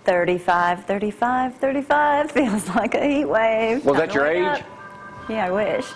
35, 35, 35. Feels like a heat wave. Was that your age? Yeah, I wish.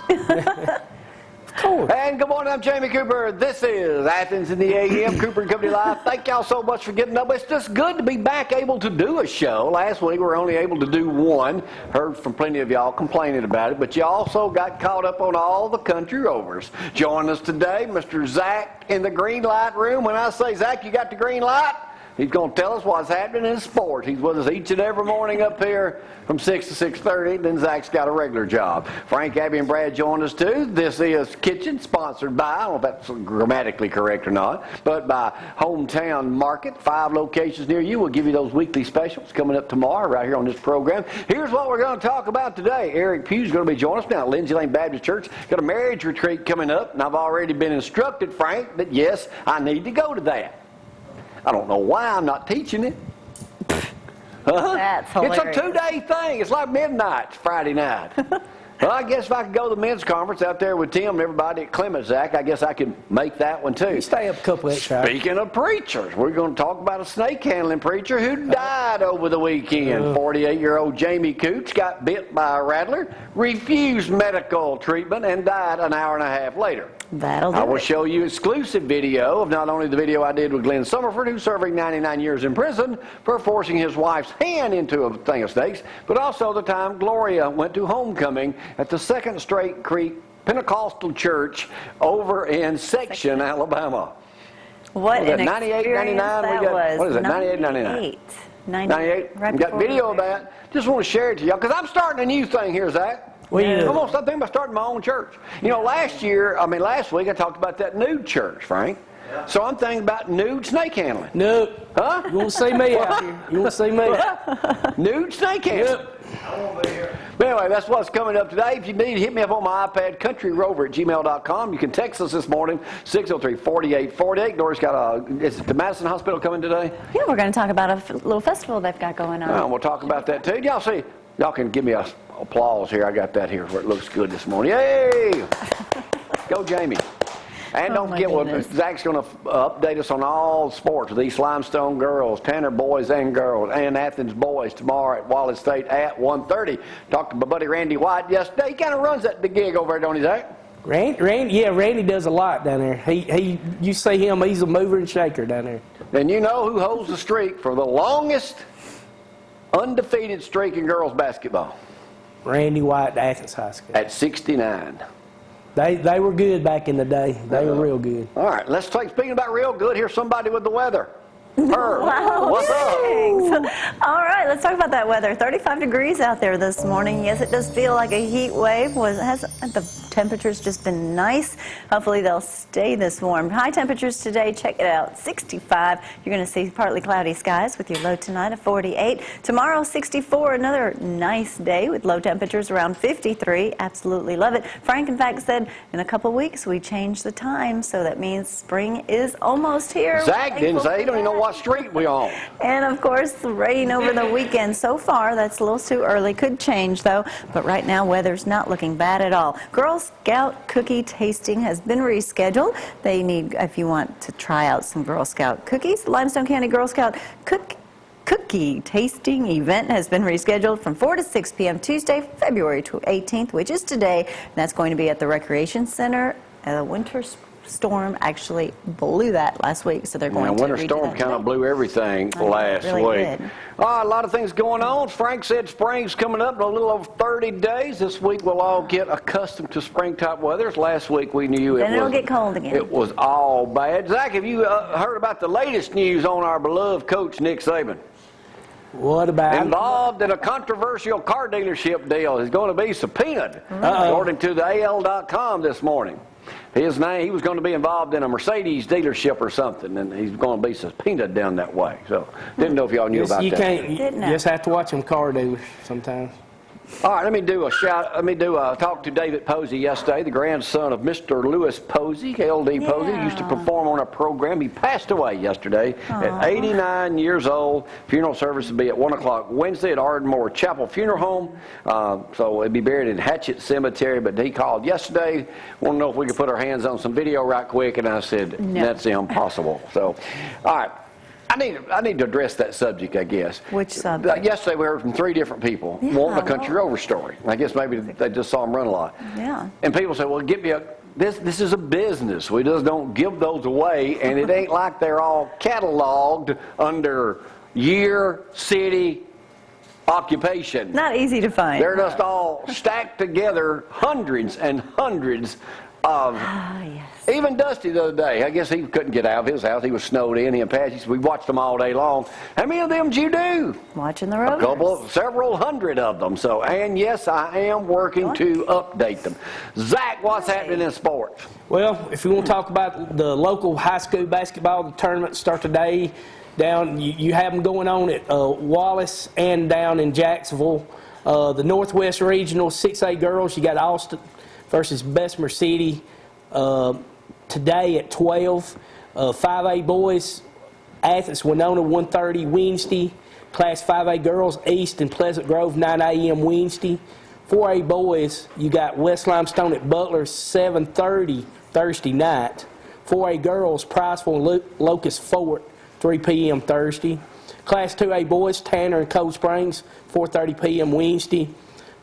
Cool. And good morning, I'm Jamie Cooper. This is Athens in the AM, Cooper and Company Live. Thank y'all so much for getting up. It's just good to be back able to do a show. Last week we were only able to do one. Heard from plenty of y'all complaining about it, but you also got caught up on all the country rovers. Join us today, Mr. Zack in the green light room. When I say, Zack, you got the green light? He's going to tell us what's happening in sports. He's with us each and every morning up here from 6 to 6:30. Then Zach's got a regular job. Frank, Abby, and Brad joined us too. This is Kitchen, sponsored by, I don't know if that's grammatically correct or not, but by Hometown Market. 5 locations near you. We'll give you those weekly specials coming up tomorrow right here on this program. Here's what we're going to talk about today. Eric Pugh's going to be joining us now at Lindsay Lane Baptist Church. Got a marriage retreat coming up, and I've already been instructed, Frank, that yes, I need to go to that. I don't know why I'm not teaching it. That's hilarious. It's a 2-day thing. It's like midnight Friday night. Well, I guess if I could go to the men's conference out there with Tim and everybody at Clement, Zach, I guess I could make that one too. You stay up a couple extra hours. Speaking of preachers, we're going to talk about a snake handling preacher who died over the weekend. 48-year-old Jamie Cooch got bit by a rattler, refused medical treatment, and died an hour and a half later. That'll do I will it. show you exclusive video of not only the video I did with Glenn Summerford, who's serving 99 years in prison for forcing his wife's hand into a thing of snakes, but also the time Gloria went to homecoming at the Second Straight Creek Pentecostal Church over in Section, Alabama. What an 98, 99, that we got, was. what is it, 98, 99? 98. Right, we got video of that. Just want to share it to y'all, because I'm starting a new thing here, Zach. Well, I'm thinking about starting my own church. You know, last week I talked about that nude church, Frank. Yeah. So I'm thinking about nude snake handling. No. Huh? You won't see me out here. You won't see me. Nude snake handling. Yep. I won't be here. But anyway, that's what's coming up today. If you need, hit me up on my iPad, countryrover@gmail.com. You can text us this morning, 603-4848. Doris got is the Madison Hospital coming today? Yeah, we're going to talk about a little festival they've got going on. Well, we'll talk about that too. Y'all see, y'all can give me a applause here. I got that here where it looks good this morning. Yay! Go, Jamie. And don't forget, Zach's going to update us on all sports with East Limestone girls, Tanner boys and girls, and Athens boys tomorrow at Wallace State at 1:30. Talked to my buddy Randy White yesterday. He kind of runs that gig over there, don't he, Zach? Randy does a lot down there. You see him, he's a mover and shaker down there. And you know who holds the streak for the longest undefeated streak in girls basketball? Randy White, Athens High School. At 69. They were good back in the day. They were real good. All right, speaking about real good, here's somebody with the weather. Wow, what's up? All right, let's talk about that weather. 35 degrees out there this morning. Yes, it does feel like a heat wave. The temperature's just been nice. Hopefully they'll stay this warm. High temperatures today, check it out, 65. You're going to see partly cloudy skies with your low tonight of 48. Tomorrow, 64, another nice day with low temperatures around 53. Absolutely love it. Frank, in fact, said in a couple weeks we change the time, so that means spring is almost here. Zach didn't say. He don't even know what street we on. And of course, the rain over the weekend so far, that's a little too early. Could change though, but right now weather's not looking bad at all. Girl Scout cookie tasting has been rescheduled. They need, if you want to try out some Girl Scout cookies, the Limestone County Girl Scout cookie tasting event has been rescheduled from 4 to 6 p.m. Tuesday, February 18th, which is today. And that's going to be at the Recreation Center. Winter storm actually blew that last week, so they're going to winter storm kind of blew everything last week. A lot of things going on. Frank said spring's coming up in a little over 30 days. This week we'll all get accustomed to spring-type weather. Last week we knew it'll get cold again. It was all bad. Zach, have you heard about the latest news on our beloved coach Nick Saban? What about involved in a controversial car dealership deal? He's going to be subpoenaed, according to the AL.com this morning. His name, he was going to be involved in a Mercedes dealership or something, and he's going to be subpoenaed down that way. So, didn't know if y'all knew about that. You just have to watch them car dealers sometimes. All right, let me do a talk to David Posey yesterday, the grandson of Mr. Lewis Posey, LD Posey. He used to perform on a program. He passed away yesterday at 89 years old. Funeral service will be at 1 o'clock Wednesday at Ardmore Chapel Funeral Home. So it'll be buried in Hatchet Cemetery, but he called yesterday, wanted to know if we could put our hands on some video right quick, and I said, that's impossible. So, all right. I need to address that subject, I guess. Which subject? Yesterday we heard from 3 different people wanting a country rover story. I guess maybe they just saw him run a lot. Yeah. And people say, well, give me a... This is a business. We just don't give those away, and it ain't like they're all cataloged under year, city, occupation. Not easy to find. They're just all stacked together, hundreds and hundreds of... yes. Even Dusty the other day, I guess he couldn't get out of his house. He was snowed in. He and Patchy, we watched them all day long. How many of them did you do? Watching the rovers. Several hundred of them. So, and yes, I am working to update them. Zach, what's happening in sports? Well, if you want to talk about the local high school basketball, the tournament start today. You have them going on at Wallace and down in Jacksonville. The Northwest Regional 6A girls, you got Austin versus Bessemer City today at 12. 5A boys, Athens, Winona 1:30 Wednesday. Class 5A girls, East and Pleasant Grove 9 a.m. Wednesday. 4A boys, you got West Limestone at Butler 7:30 Thursday night. 4A girls, Priceville and Locust Fort 3 p.m. Thursday. Class 2A boys, Tanner and Cold Springs 4:30 p.m. Wednesday.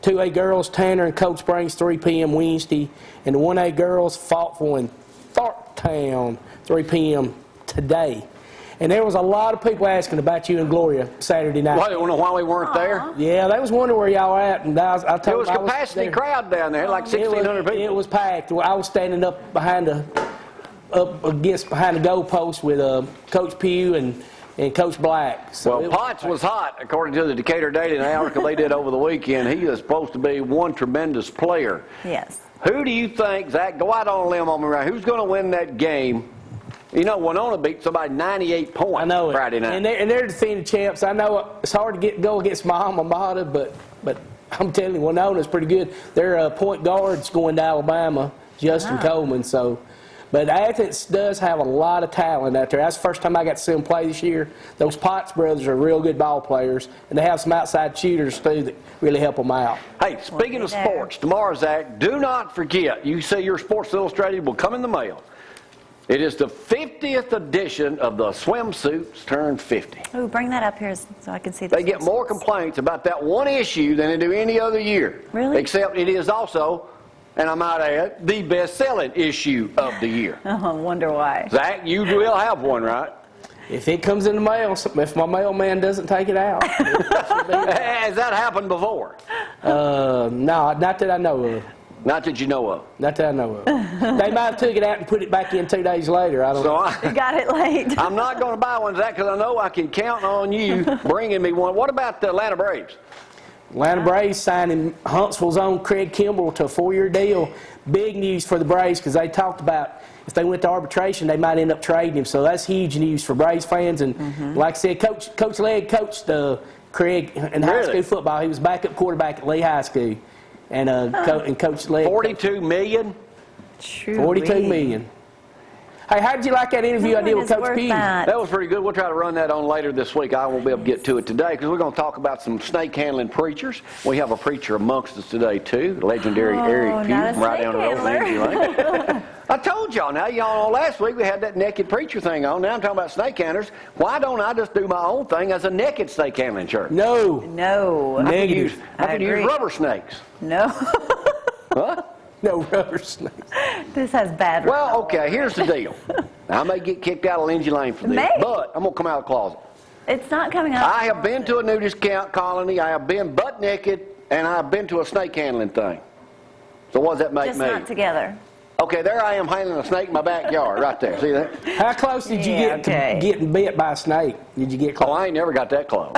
2A girls, Tanner and Cold Springs 3 p.m. Wednesday. And the 1A girls, Faultville and Thorntown 3 p.m. today. And there was a lot of people asking about you and Gloria Saturday night. Why, why we weren't there? Yeah, they was wondering where y'all were at. And I told it was a capacity crowd down there, like 1,600 people. It was packed. I was standing up behind the goalpost with Coach Pugh and Coach Black. So well, Potts was hot, according to the Decatur Daily, an article they did over the weekend. He is supposed to be one tremendous player. Yes. Who do you think, Zach, go out on a limb on me right, who's going to win that game? You know, Winona beat somebody 98 points I know it. Friday night. And they're defending champs. I know it's hard to go against my alma mater, but I'm telling you, Winona's pretty good. Their point guard's going to Alabama, Justin Coleman. So, but Athens does have a lot of talent out there. That's the first time I got to see them play this year. Those Potts brothers are real good ball players, and they have some outside shooters, too, that really help them out. Hey, speaking of sports, tomorrow, Zach, do not forget, you say your Sports Illustrated will come in the mail. It is the 50th edition of the Swimsuits Turned 50. Oh, bring that up here so I can see the They get more complaints about that one issue than they do any other year. Really? Except it is also, and I might add, the best-selling issue of the year. Oh, I wonder why. Zach, you will have one, right? If it comes in the mail, if my mailman doesn't take it out. Has that happened before? No, not that I know of. Not that you know of. Not that I know of. They might have took it out and put it back in 2 days later. I don't know. You got it late. I'm not going to buy one, Zach, because I know I can count on you bringing me one. What about the Atlanta Braves? Atlanta Braves signing Huntsville's own Craig Kimball to a 4-year deal. Big news for the Braves because they talked about if they went to arbitration, they might end up trading him. So that's huge news for Braves fans. And like I said, Coach Legg coached Craig in high school football. He was backup quarterback at Lee High School. And Coach Legg. $42 million? $42 million. Hey, how did you like that interview I did with Coach P? That was pretty good. We'll try to run that on later this week. I won't be able to get to it today because we're going to talk about some snake handling preachers. We have a preacher amongst us today, too, the legendary Eric Pugh from right down the road from Lindsay Lane. I told y'all now, y'all know last week we had that naked preacher thing on. Now I'm talking about snake handlers. Why don't I just do my own thing as a naked snake handling church? No. Negative. I could use rubber snakes. No. Huh? No rubber snakes. This has bad Well, results. okay, here's the deal. I may get kicked out of Lindsay Lane for this, but I'm going to come out of the closet. It's not coming out. I have been to a nudist camp colony. I have been butt naked, and I have been to a snake handling thing. So what does that make Just me? not together. Okay, there I am handling a snake in my backyard, right there. See that? How close did you get to getting bit by a snake? Did you get close? Oh, I ain't never got that close.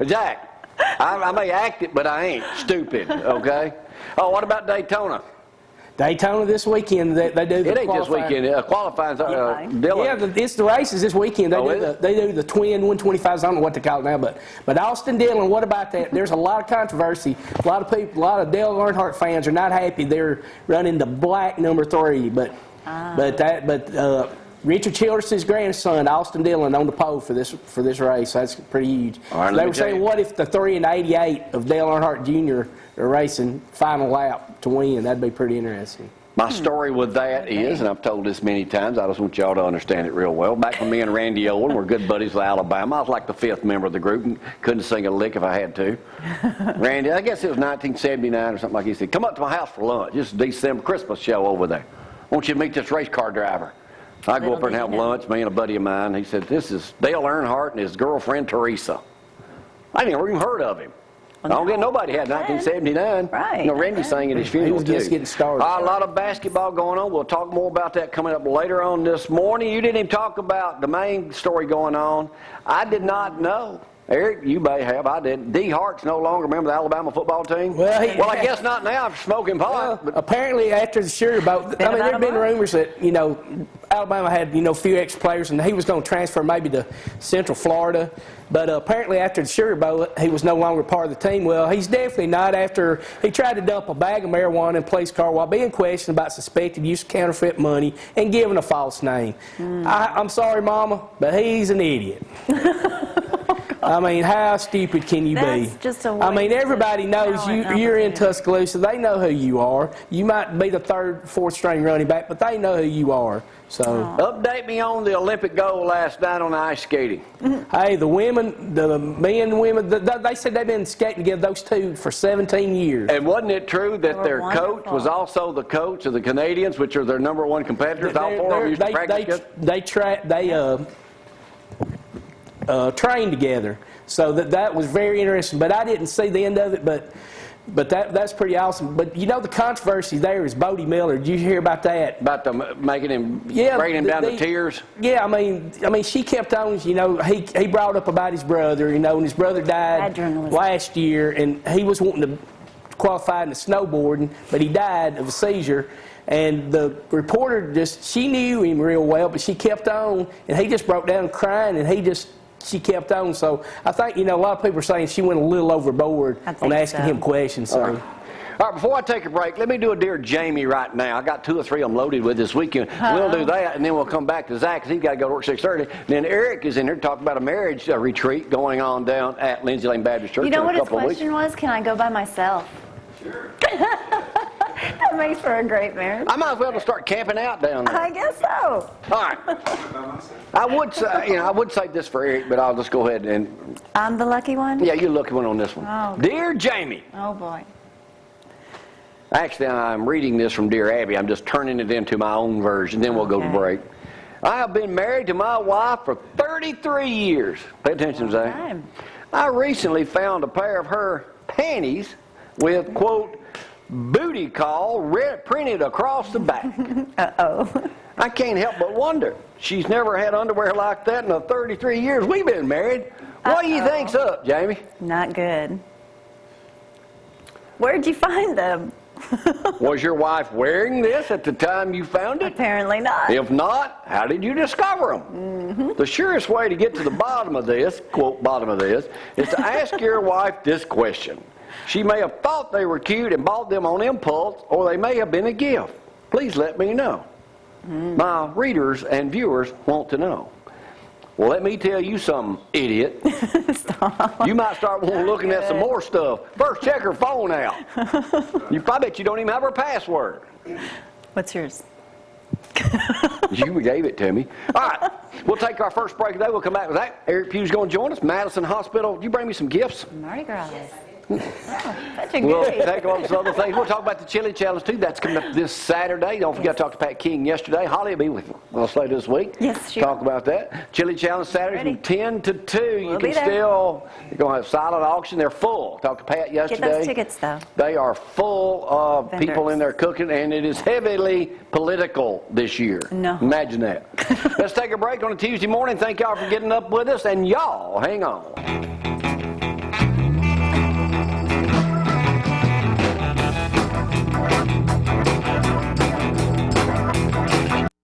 Jack, I may act it, but I ain't stupid, okay? Oh, what about Daytona? Daytona this weekend, they do the It ain't this weekend. Qualifying, Dylan. Yeah, it's the races this weekend. They do the twin 125s. I don't know what they call it now, but Austin Dillon. What about that? There's a lot of controversy. A lot of people, a lot of Dale Earnhardt fans are not happy. They're running the black number 3, but Richard Childress's grandson, Austin Dillon, on the pole for this race. That's pretty huge. Right, they were saying, what if the 3 and 88 of Dale Earnhardt Jr. are racing final lap to win? That'd be pretty interesting. My story with that is, and I've told this many times, I just want y'all to understand it real well. Back when me and Randy Owen were good buddies with Alabama, I was like the 5th member of the group and couldn't sing a lick if I had to. Randy, I guess it was 1979 or something like that. He said, come up to my house for lunch. This is December Christmas show over there. I want you to meet this race car driver. I go up there and have lunch, me and a buddy of mine. He said, this is Dale Earnhardt and his girlfriend Teresa. I never even heard of him. I don't get nobody had 1979. Right. You know, Randy sang at his funeral, He was just getting started. A lot of basketball going on. We'll talk more about that coming up later on this morning. You didn't even talk about the main story going on. I did not know. Eric, you may have. I didn't. D. Hart's no longer a member of the Alabama football team. Well, I guess not now after smoking pot. Well, apparently after the Sugar Bowl, I mean, there have been rumors that, you know, Alabama had, you know, a few ex-players, and he was going to transfer maybe to Central Florida. But apparently after the Sugar Bowl, he was no longer part of the team. Well, he's definitely not after he tried to dump a bag of marijuana in a police car while being questioned about suspected use of counterfeit money and giving a false name. I'm sorry, Mama, but he's an idiot. I mean, how stupid can you be? Just a I mean, everybody knows you're in Tuscaloosa. They know who you are. You might be the 3rd, 4th string running back, but they know who you are. So, update me on the Olympic gold last night on ice skating. Hey, the women, the men and women, they said they've been skating together, those two, for 17 years. And wasn't it true that their coach was also the coach of the Canadians, which are their #1 competitors? All 4 of them used to practice together? They trained together. So that was very interesting. But I didn't see the end of it, but that's pretty awesome. But you know the controversy there is Bodie Miller. Did you hear about that? About the making him, bringing him down to tears? Yeah, I mean, she kept on, you know, he brought up about his brother, you know, and his brother died last year, and he was wanting to qualify in the snowboarding, but he died of a seizure. And the reporter she knew him real well, but she kept on, and he just broke down crying, and she kept on. So I think, you know, a lot of people are saying she went a little overboard on asking him questions. So. All right, before I take a break, let me do a Dear Jamie right now. I got 2 or 3 of them loaded with this weekend. We'll do that, and then we'll come back to Zach, because he's got to go to work 6:30. And then Eric is in here to talk about a marriage retreat going on down at Lindsay Lane Baptist Church. You know what his question was? Can I go by myself? Sure. That makes for a great marriage. I might as well start camping out down there. I guess so. All right. I would say, you know, I would say this for Eric, but I'll just go ahead and. I'm the lucky one? Yeah, you're the lucky one on this one. Oh. Dear Jamie. Oh, boy. Actually, I'm reading this from Dear Abby. I'm just turning it into my own version. Then we'll go to break. I have been married to my wife for 33 years. Pay attention, Zach. I recently found a pair of her panties with, quote, booty call printed across the back. Uh-oh. I can't help but wonder. She's never had underwear like that in the 33 years we've been married. What do you think's up, Jamie? Not good. Where'd you find them? Was your wife wearing this at the time you found it? Apparently not. If not, how did you discover them? The surest way to get to the bottom of this, quote, bottom of this, is to ask your wife this question. She may have thought they were cute and bought them on impulse, or they may have been a gift. Please let me know. My readers and viewers want to know. Well, let me tell you something, idiot. Stop. You might start looking at some more stuff. First, check her phone out. I bet you don't even have her password. What's yours? You gave it to me. All right. We'll take our first break today. We'll come back with that. Eric Pugh's going to join us. Madison Hospital. You bring me some gifts? Mardi Gras. We'll take on some other things. We'll talk about the Chili Challenge, too. That's coming up this Saturday. Don't forget to talk to Pat King yesterday. Holly will be with us later this week. Yes, sure. Talk about that. Chili Challenge Saturday from 10 to 2. We'll you can still, you're going to have silent auction. They're full. Talked to Pat yesterday. Get those tickets, though. They are full of people in there cooking, and it is heavily political this year. No. Imagine that. Let's take a break on a Tuesday morning. Thank y'all for getting up with us, and y'all hang on.